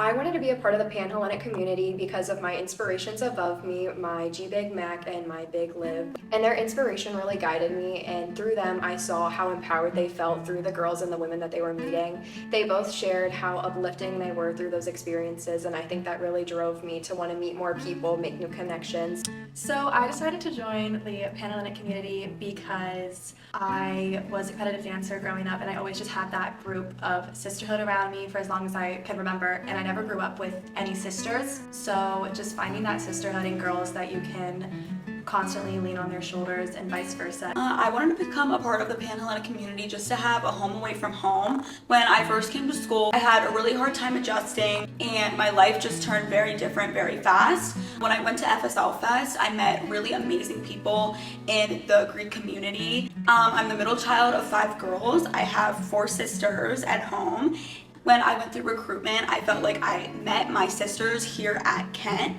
I wanted to be a part of the Panhellenic community because of my inspirations above me, my G Big Mac and my Big Lib. And their inspiration really guided me, and through them I saw how empowered they felt through the girls and the women that they were meeting. They both shared how uplifting they were through those experiences, and I think that really drove me to want to meet more people, make new connections. So I decided to join the Panhellenic community because I was a competitive dancer growing up, and I always just had that group of sisterhood around me for as long as I could remember, and I never grew up with any sisters. So just finding that sisterhood in girls that you can constantly lean on their shoulders and vice versa. I wanted to become a part of the Panhellenic community just to have a home away from home. When I first came to school, I had a really hard time adjusting, and my life just turned very different very fast. When I went to FSL Fest, I met really amazing people in the Greek community. I'm the middle child of 5 girls. I have 4 sisters at home. When I went through recruitment, I felt like I met my sisters here at Kent.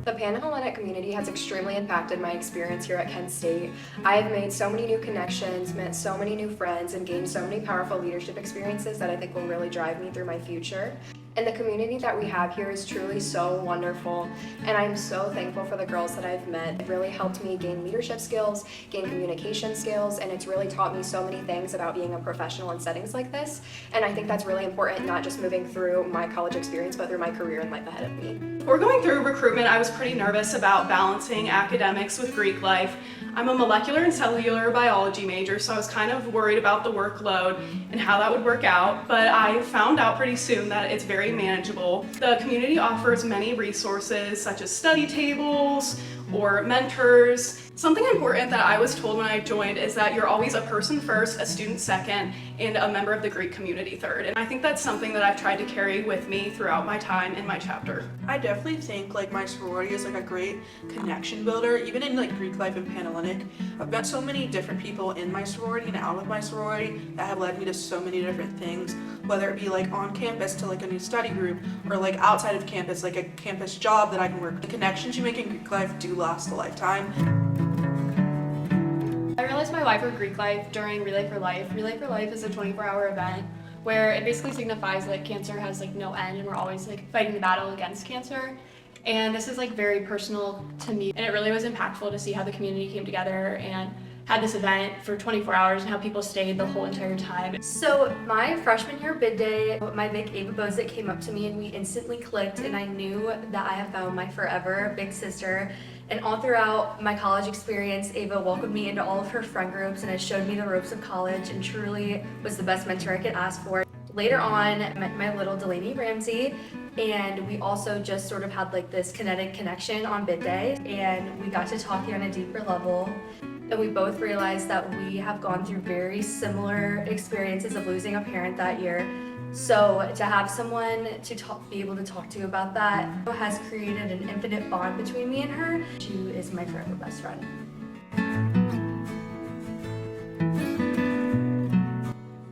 The Panhellenic community has extremely impacted my experience here at Kent State. I have made so many new connections, met so many new friends, and gained so many powerful leadership experiences that I think will really drive me through my future. And the community that we have here is truly so wonderful, and I'm so thankful for the girls that I've met. It really helped me gain leadership skills, gain communication skills, and it's really taught me so many things about being a professional in settings like this. And I think that's really important, not just moving through my college experience, but through my career and life ahead of me. Before going through recruitment, I was pretty nervous about balancing academics with Greek life. I'm a molecular and cellular biology major, so I was kind of worried about the workload and how that would work out, but I found out pretty soon that it's very manageable. The community offers many resources such as study tables or mentors. Something important that I was told when I joined is that you're always a person first, a student second, and a member of the Greek community third. And I think that's something that I've tried to carry with me throughout my time in my chapter. I definitely think like my sorority is like a great connection builder, even in like Greek life and Panhellenic. I've met so many different people in my sorority and out of my sorority that have led me to so many different things, whether it be like on campus to like a new study group, or like outside of campus, like a campus job that I can work. The connections you make in Greek life do last a lifetime. I realized my life for Greek life during Relay for Life. Relay for Life is a 24-hour event where it basically signifies that cancer has like no end, and we're always like fighting the battle against cancer. And this is like very personal to me, and it really was impactful to see how the community came together and had this event for 24 hours and how people stayed the whole entire time. So my freshman year bid day, my Vic Ava Bozit came up to me and we instantly clicked, and I knew that I have found my forever big sister. And all throughout my college experience, Ava welcomed me into all of her friend groups and has showed me the ropes of college, and truly was the best mentor I could ask for. Later on, I met my little Delaney Ramsey, and we also just sort of had like this kinetic connection on bid day, and we got to talking on a deeper level. And we both realized that we have gone through very similar experiences of losing a parent that year. So to have someone to be able to talk to about that has created an infinite bond between me and her. She is my forever best friend.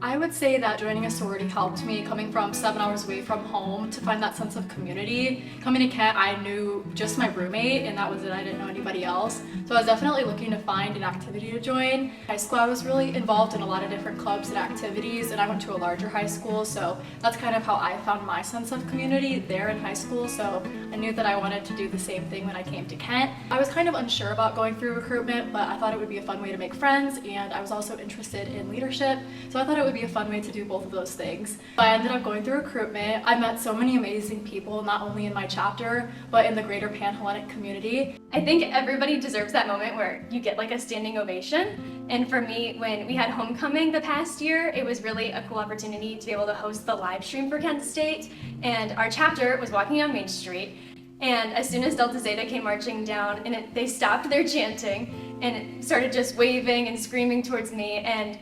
I would say that joining a sorority helped me, coming from 7 hours away from home, to find that sense of community. Coming to Kent, I knew just my roommate, and that was it. I didn't know anybody else. So I was definitely looking to find an activity to join. High school, I was really involved in a lot of different clubs and activities, and I went to a larger high school, so that's kind of how I found my sense of community there in high school. So I knew that I wanted to do the same thing when I came to Kent. I was kind of unsure about going through recruitment, but I thought it would be a fun way to make friends, and I was also interested in leadership, so I thought it would be a fun way to do both of those things. So I ended up going through recruitment. I met so many amazing people, not only in my chapter, but in the greater Panhellenic community. I think everybody deserves that moment where you get like a standing ovation. And for me, when we had homecoming the past year, it was really a cool opportunity to be able to host the live stream for Kent State. And our chapter was walking on Main Street. And as soon as Delta Zeta came marching down, and they stopped their chanting and started just waving and screaming towards me. And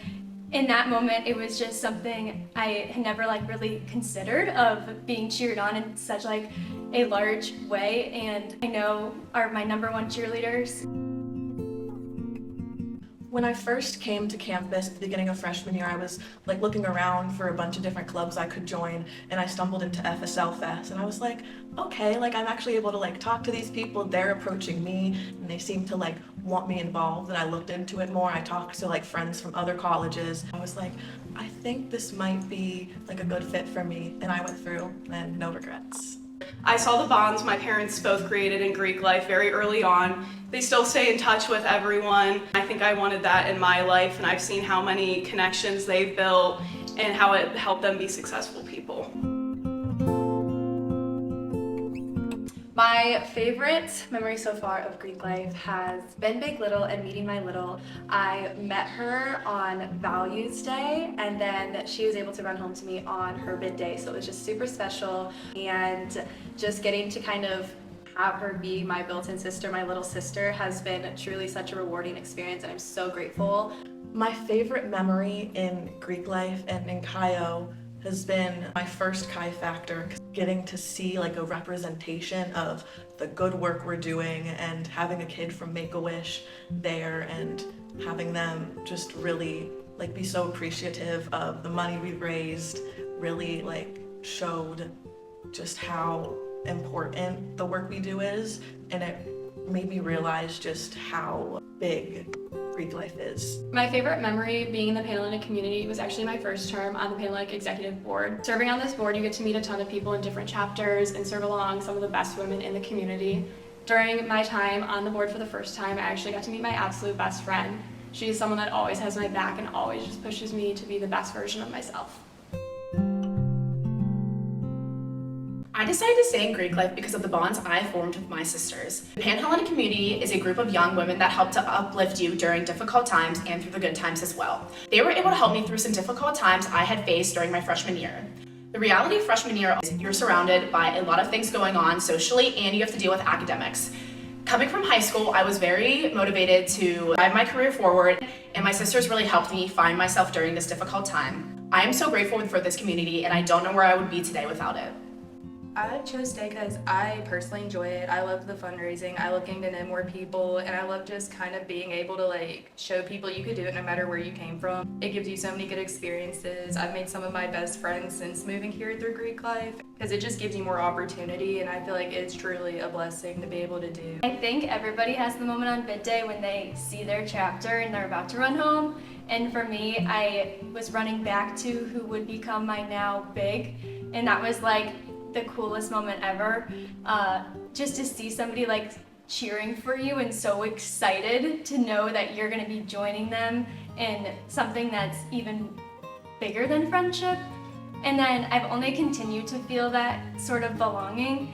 in that moment, it was just something I had never like really considered, of being cheered on in such like a large way. And I know are my #1 cheerleaders. When I first came to campus at the beginning of freshman year, I was like looking around for a bunch of different clubs I could join, and I stumbled into FSL Fest, and I was like, okay, like I'm actually able to like talk to these people, they're approaching me, and they seem to like want me involved, and I looked into it more. I talked to like friends from other colleges. I was like, I think this might be like a good fit for me, and I went through, and no regrets. I saw the bonds my parents both created in Greek life very early on. They still stay in touch with everyone. I think I wanted that in my life, and I've seen how many connections they've built and how it helped them be successful people. My favorite memory so far of Greek life has been Big Little and meeting my little. I met her on Values Day, and then she was able to run home to me on her bid day, so it was just super special. And just getting to kind of have her be my built-in sister, my little sister, has been truly such a rewarding experience, and I'm so grateful. My favorite memory in Greek life and in Chi-O has been my first Chi Factor, getting to see like a representation of the good work we're doing and having a kid from Make-A-Wish there and having them just really like be so appreciative of the money we raised, really like showed just how important the work we do is, and it made me realize just how big Greek life is. My favorite memory being in the Panhellenic community was actually my first term on the Panhellenic Executive Board. Serving on this board, you get to meet a ton of people in different chapters and serve along some of the best women in the community. During my time on the board for the first time, I actually got to meet my absolute best friend. She's someone that always has my back and always just pushes me to be the best version of myself. I decided to stay in Greek life because of the bonds I formed with my sisters. The Panhellenic community is a group of young women that help to uplift you during difficult times and through the good times as well. They were able to help me through some difficult times I had faced during my freshman year. The reality of freshman year is you're surrounded by a lot of things going on socially, and you have to deal with academics. Coming from high school, I was very motivated to drive my career forward, and my sisters really helped me find myself during this difficult time. I am so grateful for this community, and I don't know where I would be today without it. I chose stay because I personally enjoy it. I love the fundraising. I love getting to know more people, and I love just kind of being able to like show people you could do it no matter where you came from. It gives you so many good experiences. I've made some of my best friends since moving here through Greek life because it just gives you more opportunity, and I feel like it's truly a blessing to be able to do. I think everybody has the moment on bid day when they see their chapter and they're about to run home. And for me, I was running back to who would become my now big, and that was like the coolest moment ever. Just to see somebody like cheering for you and so excited to know that you're gonna be joining them in something that's even bigger than friendship. And then I've only continued to feel that sort of belonging